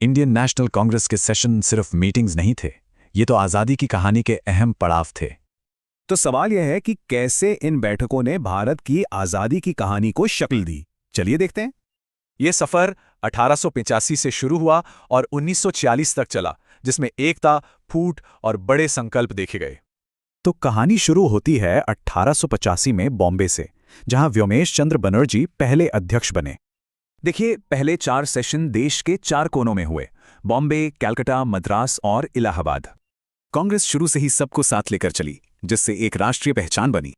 Indian national Congress के session सिर्फ meetings नहीं थे, ये तो आज़ादी की कहानी के अहम पड़ाव थे। तो सवाल यह है कि कैसे इन बैठकों ने भारत की आज़ादी की कहानी को शक्ल दी। चलिए देखते हैं। ये सफ़र 1885 से शुरू हुआ और 1946 तक चला, जिसमें एकता, फूट और बड़े संकल्प देखे गए। तो कहानी शुरू होती है 1885 में बॉम्बे से, जहां व्योमेश चंद्र बनर्जी पहले अध्यक्ष बने। देखिए, पहले 4 सेशन देश के 4 कोनों में हुए: बॉम्बे, कलकत्ता, मद्रास और इलाहाबाद। कांग्रेस शुरू से ही सबको साथ लेकर चली, जिससे एक राष्ट्रीय पहचान बनी।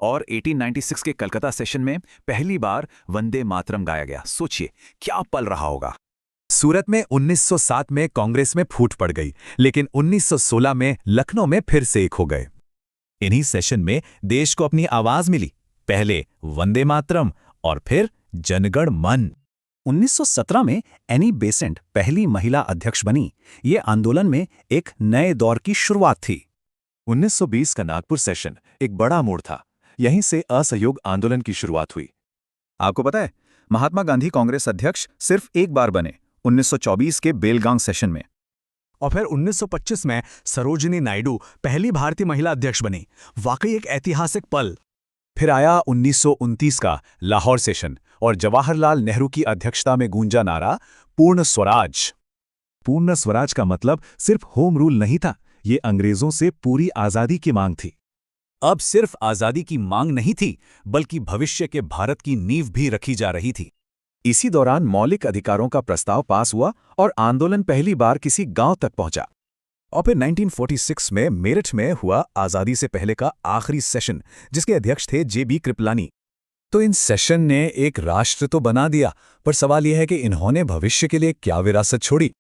और 1896 के कलकत्ता सेशन में पहली बार वंदे मातरम गाया गया। सोचिए क्या पल रहा होगा। सूरत में 1907 में कांग्रेस में फूट पड़ गई, लेकिन 1916 में लखनऊ में फिर से एक हो गए। इन्हीं सेशन में देश को अपनी आवाज मिली, पहले वंदे मातरम और फिर जनगण मन। 1917 में एनी बेसेंट पहली महिला अध्यक्ष बनी। ये आंदोलन में एक नए दौर की शुरुआत थी। 1920 का नागपुर सेशन एक बड़ा मोड़ था। यहीं से असहयोग आंदोलन की शुरुआत हुई। आपको पता है, महात्मा गांधी कांग्रेस अध्यक्ष सिर्फ एक बार बने, 1924 के बेलगांव सेशन में। और फिर 1925 में सरोजिनी नायडू पहली भारतीय महिला अध्यक्ष बनी। वाकई एक ऐतिहासिक पल। फिर आया 1929 का लाहौर सेशन और जवाहरलाल नेहरू की अध्यक्षता में गूंजा नारा पूर्ण स्वराज। पूर्ण स्वराज का मतलब सिर्फ होम रूल नहीं था, ये अंग्रेजों से पूरी आजादी की मांग थी। अब सिर्फ आज़ादी की मांग नहीं थी, बल्कि भविष्य के भारत की नींव भी रखी जा रही थी। इसी दौरान मौलिक अधिकारों का प्रस्ताव पास हुआ और आंदोलन पहली बार किसी गांव तक पहुंचा। और फिर 1946 में मेरठ में हुआ आज़ादी से पहले का आखिरी सेशन, जिसके अध्यक्ष थे जे.बी. कृपलानी। तो इन सेशन ने एक राष्ट्र तो बना दिया, पर सवाल यह है कि इन्होंने भविष्य के लिए क्या विरासत छोड़ी।